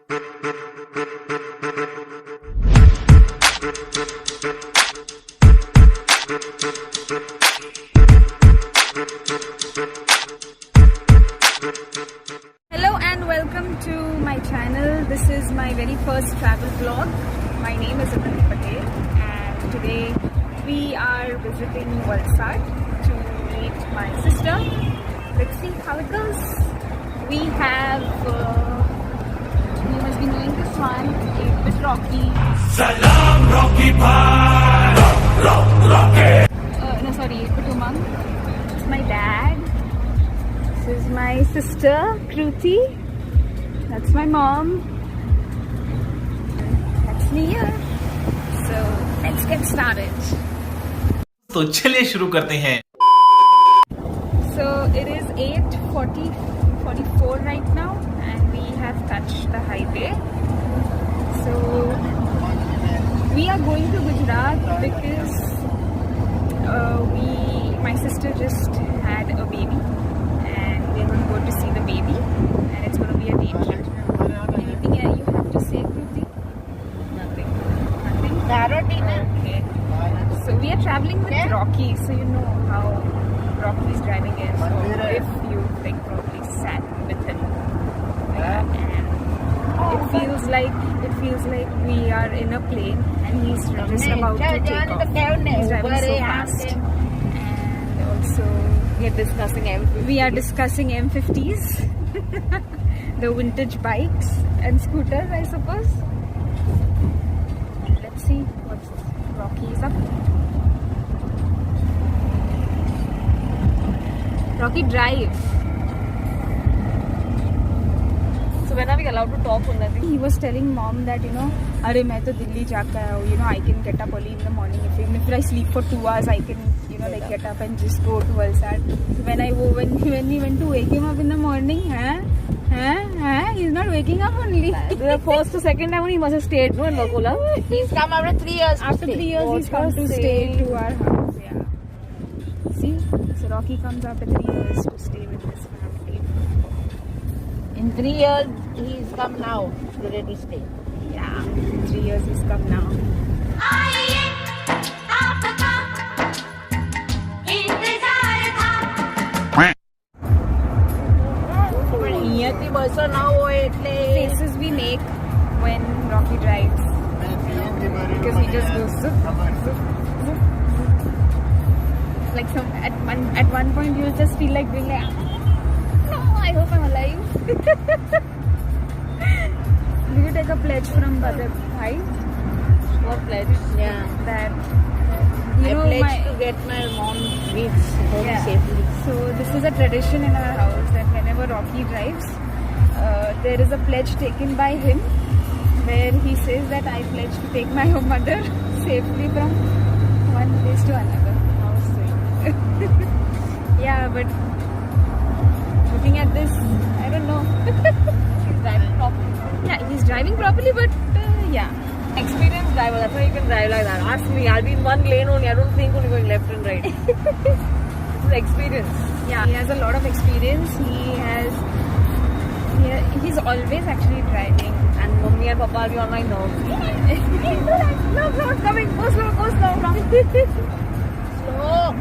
Hello and welcome to my channel. This is my very first travel vlog. My name is Anand Patel and today we are visiting Valsad to meet my sister. Let's see how it goes. We have, you must be knowing this one, it's with Rocky. Salam Rocky Bhai! Rocky! No, sorry, Kutumang. It's my dad. This is my sister, Kruti. That's my mom. That's me here. So, let's get started. तो चलिए शुरू करते हैं. So, it is 8:44 right now and we have touched the highway. So, we are going to Gujarat because my sister just had a baby. We're going to go to see the baby and it's going to be a day trip. Anything you have to say, Kruti? Nothing. Okay. So we are traveling with Rocky, so you know how Rocky is driving it. So if you think probably sat with him, and it feels like we are in a plane and he's just about to take off. He's driving so fast, and also. We are discussing M50s, the vintage bikes and scooters, I suppose. Let's see what Rocky is up to. Rocky, drive. So when are we allowed to talk on that thing? He was telling mom that, अरे मैं तो दिल्ली जाकर आया हूँ, I can get up early in the morning. If I sleep for 2 hours, I can, get up and just go to Valsad. When we went to wake him up in the morning, he's not waking up only. The first to second time he must have stayed in Vakola. He's come after 3 years. After 3 years, he's come to stay to our house. Yeah. See, so Rocky comes after 3 years to stay with his family. In 3 years, he's come now. Ready to stay. Yeah, in 3 years he's come now. Faces we make when Rocky drives, because he just goes zup, zup, zup. Like at one point you'll just feel like doing like, no, I hope I'm alive. Do you take a pledge from Badr Bhai? What pledge? Yeah. That I pledged to get my mom reach home safely. So this is a tradition in our house that whenever Rocky drives, there is a pledge taken by him where he says that I pledge to take my mother safely from one place to another. How sweet. Yeah, but looking at this, I don't know. He's driving properly. Yeah, he's driving properly, but yeah. Experienced driver, that's why you can drive like that. Ask me, I'll be in one lane only. I don't think only going left and right. It's experience. Yeah, he has a lot of experience. He's always actually driving. And mommy and papa will be on my nerves. No, not coming. Go slow, go slow. Slow.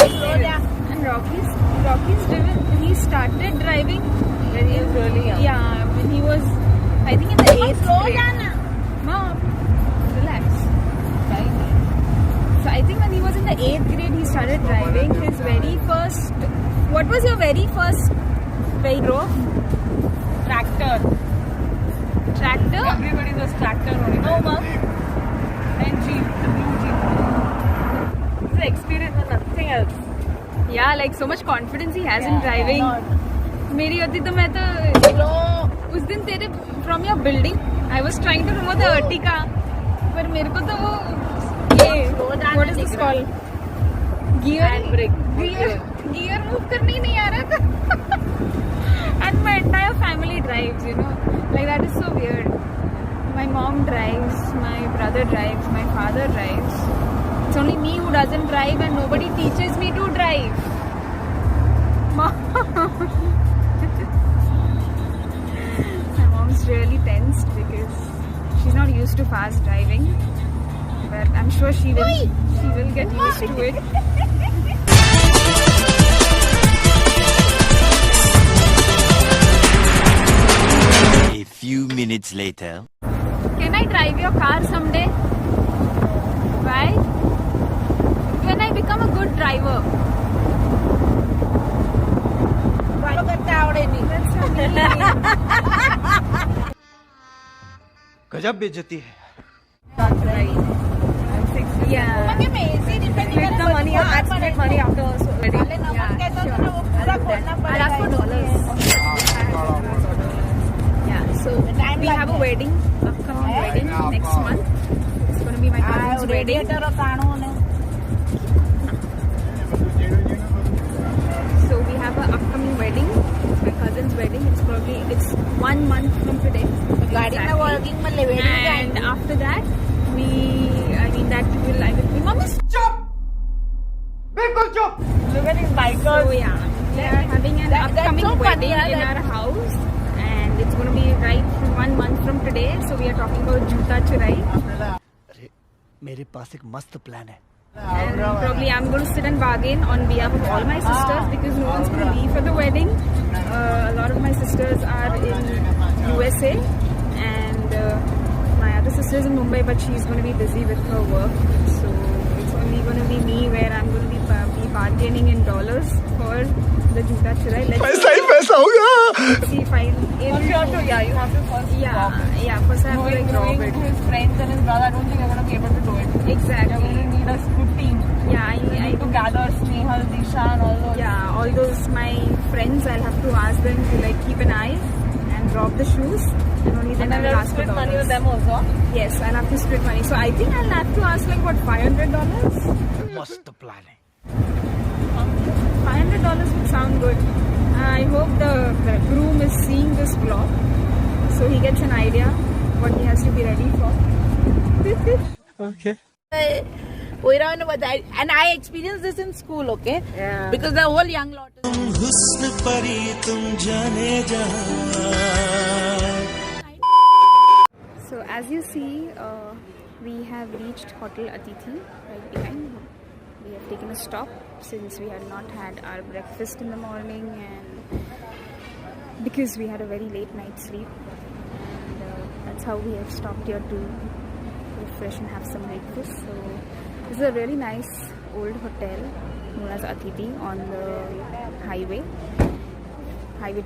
Slow down. And Rocky's driven. He started driving When he was really young. Yeah, when he was, I think in the 8th Slow grade. down. Mom, relax. Right? So I think when he was in the 8th grade, he started driving. His very first. What was your very first vehicle? Tractor. Tractor? Everybody does tractor only. No, mom. And Jeep, the blue Jeep. It's an experience and nothing else. Yeah, like so much confidence he has in driving. मेरी होती तो मैं तो उस दिन तेरे from your building I was trying to remove the Ertiga पर मेरे को तो वो what is this called gear move करने ही नहीं आ रहा था and my entire family drives, like that is so weird. My mom drives, my brother drives, my father drives. It's only me who doesn't drive and nobody teaches me to drive. Mom fast driving, but I'm sure she will get used to it. A few minutes later. Can I drive your car someday? Why? When I become a good driver. Follow करता आवड़े नहीं. That's so mean. गजब बेइज्जती है. That's right. I'm 6 Yeah. Mummy मैं ऐसे ही depend Split the money. I'll split money after wedding. पहले नमक कहता था ना वो पूरा खोलना I'll पड़ेगा. ask for dollars. Yeah, so Time we have a like wedding, upcoming wedding next month. It's going to be my cousin's wedding. radiator કાણું ને. So we have an upcoming wedding, my cousin's wedding. It's 1 month from today. ગાડીના working માં લે wedding And after that, that will I will be Mommy's. Look at these So bikers. yeah, we are having an That's upcoming so funny, wedding yeah, in our house, and it's going to be right 1 month from today. So we are talking about Juta Churai, अरे मेरे पास एक मस्त plan है. and probably I'm going to sit and bargain on behalf of all my sisters because no one's going to leave for the wedding. A lot of my sisters are in USA, and my other sister is in Mumbai, but she's going to be busy with her work. So it's only going to be me where I'm going to be bargaining in dollars for the Juta Churai. Let's पैसा होगा. see if I First you have to, you have to first yeah, walk. first I have to Knowing, like knowing rob it. his friends and his brother, I don't think you're going to be able to do it. You're Exactly. going to need a good team. Yeah, I You need to gather Snehal, Disha and all those. yeah, all those my friends, I'll have to ask them to like keep an eye and drop the shoes, and only then And then I will you'll ask for split money with dollars. them also. Yes, I'll have to split money. So I think I'll have to ask like what $500. मस्त plan है. $500 would sound good. I hope the groom is seeing this vlog, so he gets an idea what he has to be ready for. પોયરાઓને બધા and I experienced this in school, okay? Yeah. Because the whole young lot is हुस्न परी तुम जाने So as you see, we have reached Hotel Atithi right behind. We have taken a stop since we had not had our breakfast in the morning, and because we had a very late night's sleep, and that's how we have stopped here to refresh and have some breakfast. So this is a really nice old hotel known as Atithi on the highway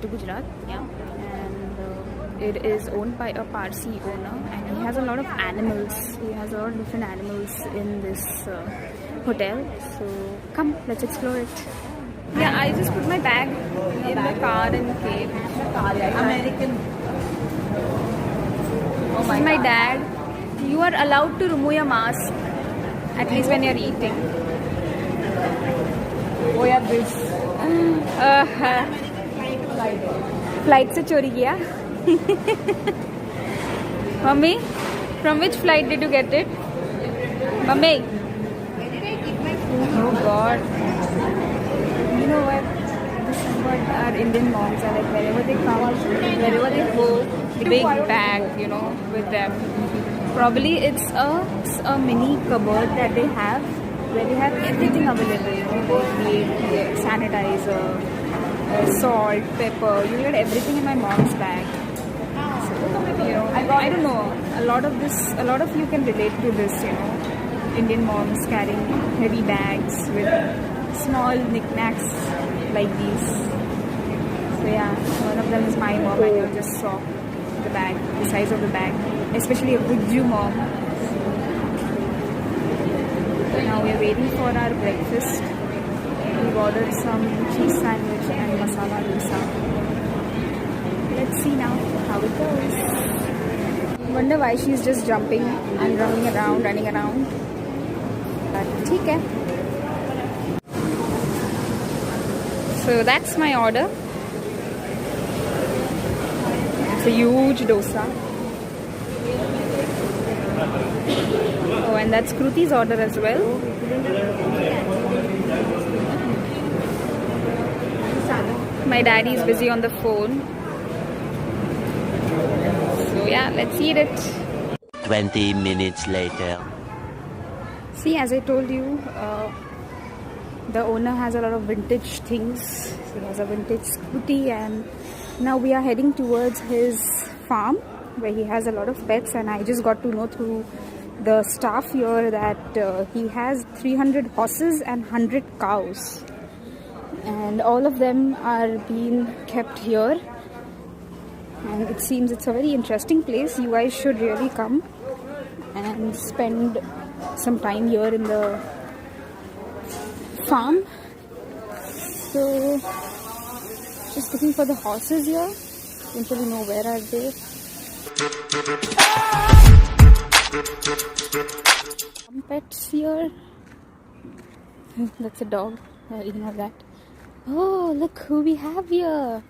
to Gujarat. Yeah, and it is owned by a Parsi owner, and he has a lot of animals. He has a lot of different animals in this hotel. So come, let's explore it. Yeah, I just put my bag in the car and came. American. This is my dad. You are allowed to remove your mask, at least when you're eating. Oh yeah, this. Flight se chori kiya? Mummy, from which flight did you get it? Mummy. Oh God. You know what? This is what our Indian moms are like. Wherever they come, wherever they go, big bag, with them. Probably it's a mini cupboard that they have, where they have everything available. They need sanitizer, salt, pepper. You get everything in my mom's bag. So, I don't know. A lot of you can relate to this. Indian moms carrying heavy bags with small knickknacks like these. So yeah, one of them is my mom, and you just saw the bag, the size of the bag, especially a Gujju mom. So now we are waiting for our breakfast. We've ordered some cheese sandwich and masala dosa. Let's see now how it goes. Wonder why she's just jumping and running around. But okay. So that's my order. It's a huge dosa. Oh, and that's Kruti's order as well. My daddy is busy on the phone. So yeah, let's eat it. 20 minutes later. See, as I told you, the owner has a lot of vintage things. He has a vintage scooty, and now we are heading towards his farm where he has a lot of pets. And I just got to know through the staff here that he has 300 horses and 100 cows, and all of them are being kept here. And it seems it's a very interesting place. You guys should really come and spend some time here in the farm. So just looking for the horses here. Don't really know where are they. Some pets here. That's a dog. Ignore that. Oh, look who we have here.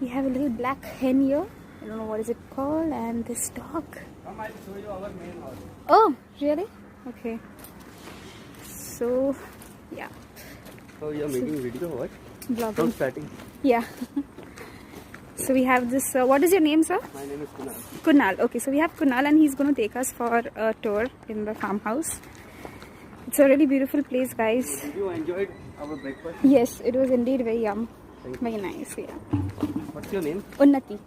We have a little black hen here. I don't know what is it called. And this dog. Oh, really? Okay. So, yeah. Oh, you're making video or what? Vlogging. From starting. Yeah. So we have this. What is your name, sir? My name is Kunal. Kunal. Okay, so we have Kunal, and he's going to take us for a tour in the farmhouse. It's a really beautiful place, guys. Did you enjoyed our breakfast? Yes, it was indeed very yum. Thank Very nice, yeah. What's your name? Unnati.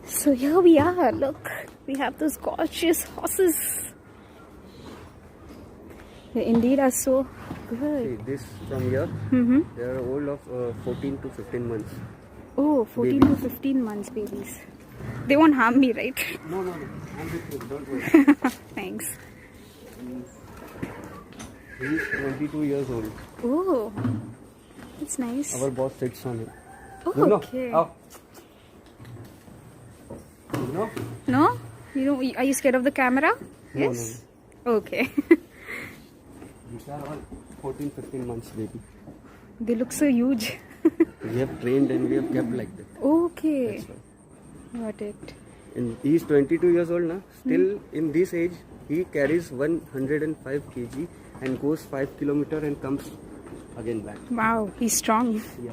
So here we are. Look, we have those gorgeous horses. They indeed are so See, good. this from here, Mm-hmm. they are old of 14 to 15 months. Oh, 14 Babies. to 15 months babies. They won't harm me, right? No. I'm with you, don't worry. Thanks. He is 22 years old. Oh, that's nice. Our boss sits on him. Oh, Bruno, okay. out. Bruno? No? You don't, are you scared of the camera? No, Yes? Okay. These are all 14, 15 months baby. They look so huge. We have trained and we have kept like that. Okay. That's why. Got it. And he is 22 years old now. Still in this age, he carries 105 kg and goes 5 kilometer and comes again back. Wow, he's strong. Yeah.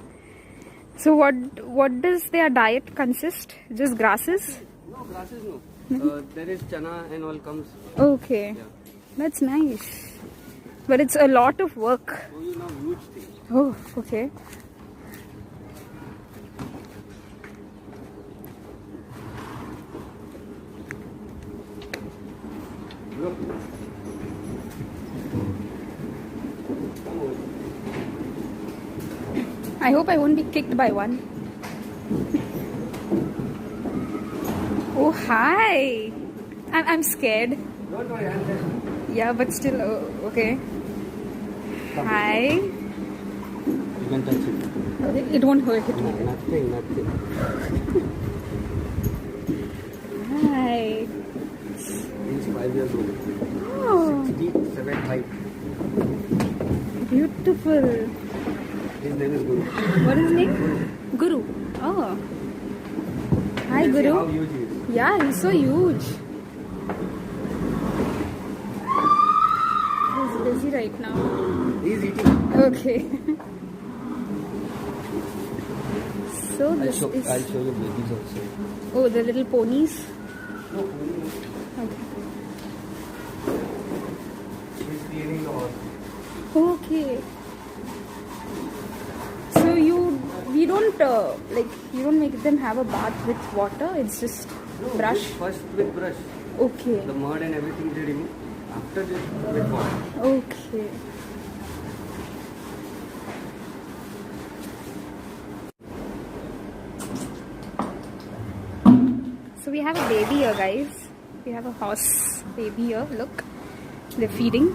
So what does their diet consist? Just grasses? No, grasses no. There is chana and all comes. Okay. Yeah. That's nice. But it's a lot of work. So you know huge thing. Oh, okay. Look. I hope I won't be kicked by one. Oh, hi. I'm scared. Don't worry, I'm there. Yeah, but still, okay. Hi. You can touch it. It won't hurt. No, nothing. Hi. He's 5 years old. Oh, 67 height. beautiful. His name is Guru. What is his name? Guru. Oh. Hi, You can see Guru. how huge he is. Yeah, he's so huge. He's busy right now. He's eating. Okay. So I'll this show is... you babies also. Oh, the little ponies. He's cleaning the horse. Okay. So we don't you don't make them have a bath with water. It's just brush. First with brush. Okay. The mud and everything they remove. After this with water. Okay. So we have a baby here, guys. We have a horse baby here. Look, they're feeding.